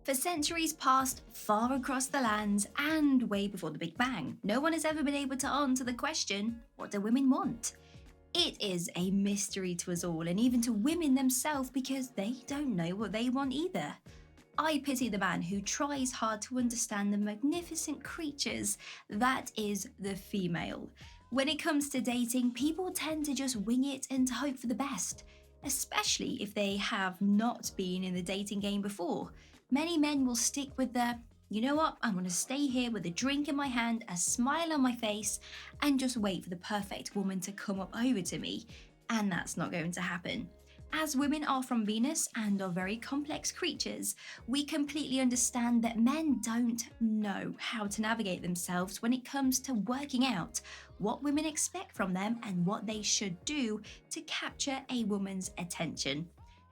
For centuries past, far across the lands, and way before the Big Bang, no one has ever been able to answer the question, what do women want? It is a mystery to us all, and even to women themselves, because they don't know what they want either. I pity the man who tries hard to understand the magnificent creatures that is the female. When it comes to dating, people tend to just wing it and hope for the best, especially if they have not been in the dating game before. Many men will stick with the, you know what, I'm going to stay here with a drink in my hand, a smile on my face, and just wait for the perfect woman to come up over to me. And that's not going to happen. As women are from Venus and are very complex creatures, we completely understand that men don't know how to navigate themselves when it comes to working out what women expect from them and what they should do to capture a woman's attention.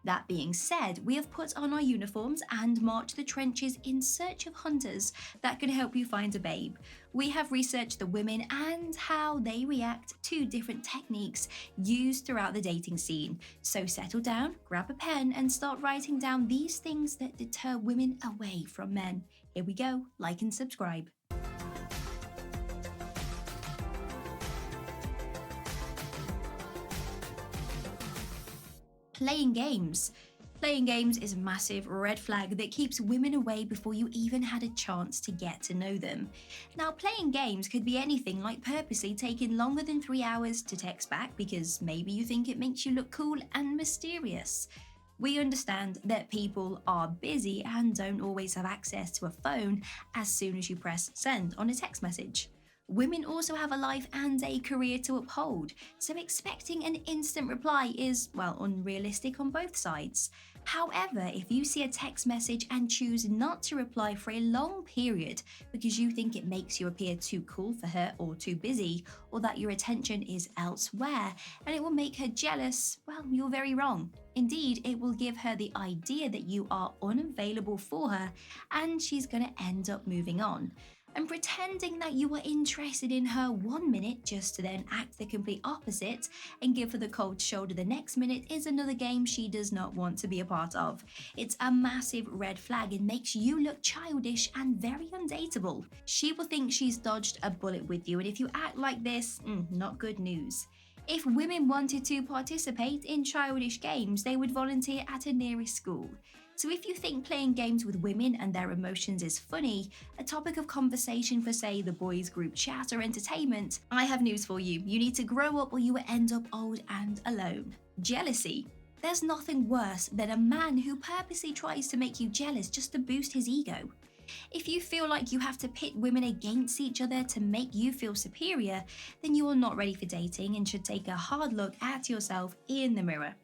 That being said, we have put on our uniforms and marched the trenches in search of hunters that can help you find a babe. We have researched the women and how they react to different techniques used throughout the dating scene. So settle down, grab a pen, and start writing down these things that deter women away from men. Here we go, like and subscribe. Playing games. Playing games is a massive red flag that keeps women away before you even had a chance to get to know them. Now, playing games could be anything like purposely taking longer than 3 hours to text back because maybe you think it makes you look cool and mysterious. We understand that people are busy and don't always have access to a phone as soon as you press send on a text message. Women also have a life and a career to uphold, so expecting an instant reply is, well, unrealistic on both sides. However, if you see a text message and choose not to reply for a long period because you think it makes you appear too cool for her or too busy, or that your attention is elsewhere and it will make her jealous, well, you're very wrong. Indeed, it will give her the idea that you are unavailable for her and she's going to end up moving on. And pretending that you were interested in her 1 minute just to then act the complete opposite and give her the cold shoulder the next minute is another game she does not want to be a part of. It's a massive red flag and makes you look childish and very undateable. She will think she's dodged a bullet with you, and if you act like this, not good news. If women wanted to participate in childish games, they would volunteer at a nearest school. So if you think playing games with women and their emotions is funny, a topic of conversation for, say, the boys' group chat or entertainment, I have news for you. You need to grow up or you will end up old and alone. Jealousy. There's nothing worse than a man who purposely tries to make you jealous just to boost his ego. If you feel like you have to pit women against each other to make you feel superior, then you are not ready for dating and should take a hard look at yourself in the mirror.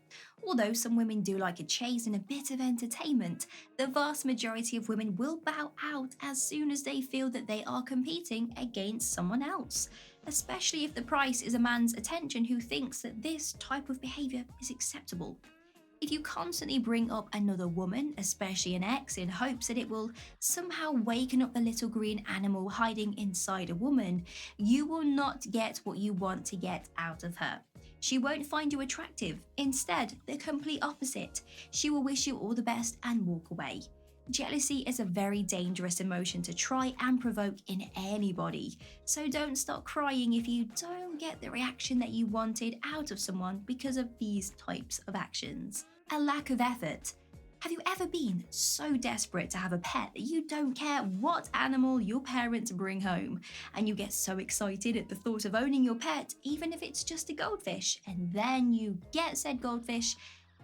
Although some women do like a chase and a bit of entertainment, the vast majority of women will bow out as soon as they feel that they are competing against someone else, especially if the price is a man's attention who thinks that this type of behavior is acceptable. If you constantly bring up another woman, especially an ex, in hopes that it will somehow waken up the little green animal hiding inside a woman, you will not get what you want to get out of her. She won't find you attractive. Instead, the complete opposite. She will wish you all the best and walk away. Jealousy is a very dangerous emotion to try and provoke in anybody, so don't start crying if you don't get the reaction that you wanted out of someone because of these types of actions. A lack of effort. Have you ever been so desperate to have a pet that you don't care what animal your parents bring home, and you get so excited at the thought of owning your pet, even if it's just a goldfish, and then you get said goldfish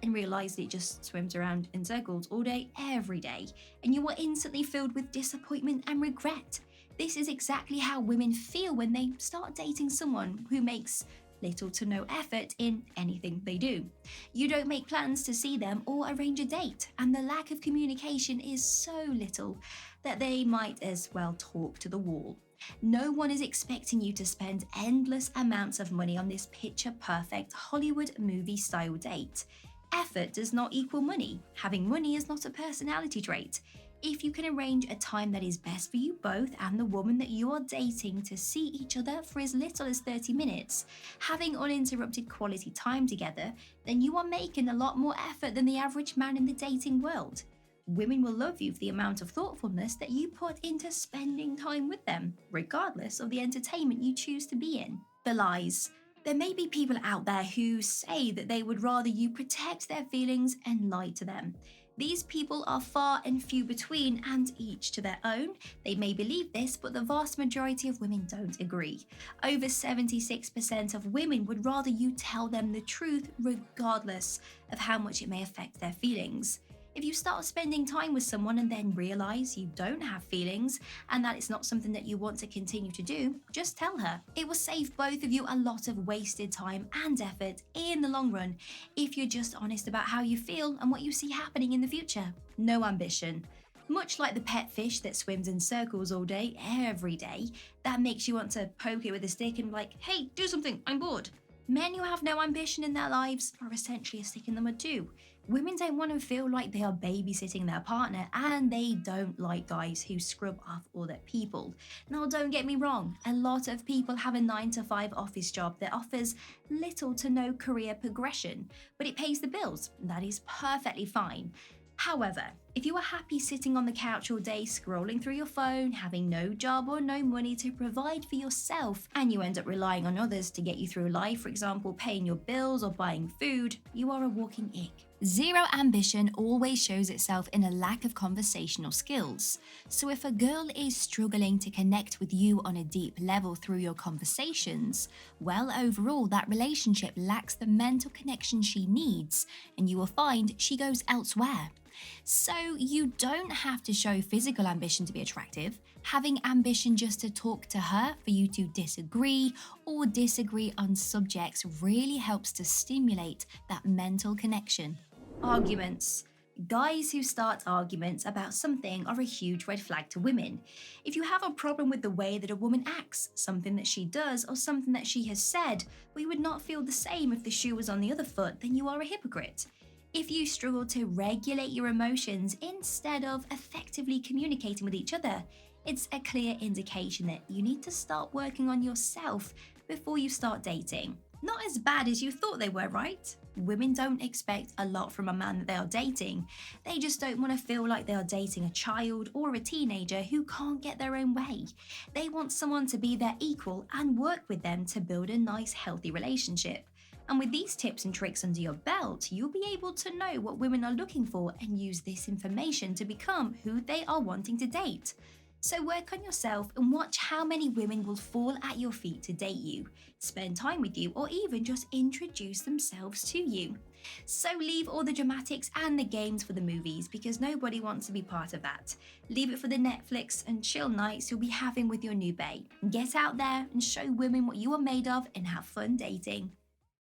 and realize that it just swims around in circles all day, every day, and you are instantly filled with disappointment and regret. This is exactly how women feel when they start dating someone who makes little to no effort in anything they do. You don't make plans to see them or arrange a date, and the lack of communication is so little that they might as well talk to the wall. No one is expecting you to spend endless amounts of money on this picture-perfect Hollywood movie-style date. Effort does not equal money. Having money is not a personality trait. If you can arrange a time that is best for you both and the woman that you are dating to see each other for as little as 30 minutes, having uninterrupted quality time together, then you are making a lot more effort than the average man in the dating world. Women will love you for the amount of thoughtfulness that you put into spending time with them, regardless of the entertainment you choose to be in. The lies. There may be people out there who say that they would rather you protect their feelings and lie to them. These people are far and few between, and each to their own. They may believe this, but the vast majority of women don't agree. Over 76% of women would rather you tell them the truth, regardless of how much it may affect their feelings. If you start spending time with someone and then realize you don't have feelings and that it's not something that you want to continue to do, just tell her. It will save both of you a lot of wasted time and effort in the long run if you're just honest about how you feel and what you see happening in the future. No ambition. Much like the pet fish that swims in circles all day, every day, that makes you want to poke it with a stick and be like, hey, do something, I'm bored. Men who have no ambition in their lives are essentially a stick in the mud too. Women don't want to feel like they are babysitting their partner, and they don't like guys who scrub off other people. Now, don't get me wrong, a lot of people have a 9-to-5 office job that offers little to no career progression, but it pays the bills. That is perfectly fine. However, if you are happy sitting on the couch all day scrolling through your phone, having no job or no money to provide for yourself, and you end up relying on others to get you through life, for example, paying your bills or buying food, you are a walking ick. Zero ambition always shows itself in a lack of conversational skills. So if a girl is struggling to connect with you on a deep level through your conversations, well, overall, that relationship lacks the mental connection she needs, and you will find she goes elsewhere. So you don't have to show physical ambition to be attractive. Having ambition just to talk to her for you to disagree on subjects really helps to stimulate that mental connection. Arguments. Guys who start arguments about something are a huge red flag to women. If you have a problem with the way that a woman acts, something that she does, or something that she has said, but you would not feel the same if the shoe was on the other foot, then you are a hypocrite. If you struggle to regulate your emotions instead of effectively communicating with each other, it's a clear indication that you need to start working on yourself before you start dating. Not as bad as you thought they were, right? Women don't expect a lot from a man that they are dating. They just don't want to feel like they are dating a child or a teenager who can't get their own way. They want someone to be their equal and work with them to build a nice, healthy relationship. And with these tips and tricks under your belt, you'll be able to know what women are looking for and use this information to become who they are wanting to date. So work on yourself and watch how many women will fall at your feet to date you, spend time with you, or even just introduce themselves to you. So leave all the dramatics and the games for the movies, because nobody wants to be part of that. Leave it for the Netflix and chill nights you'll be having with your new bae. Get out there and show women what you are made of and have fun dating.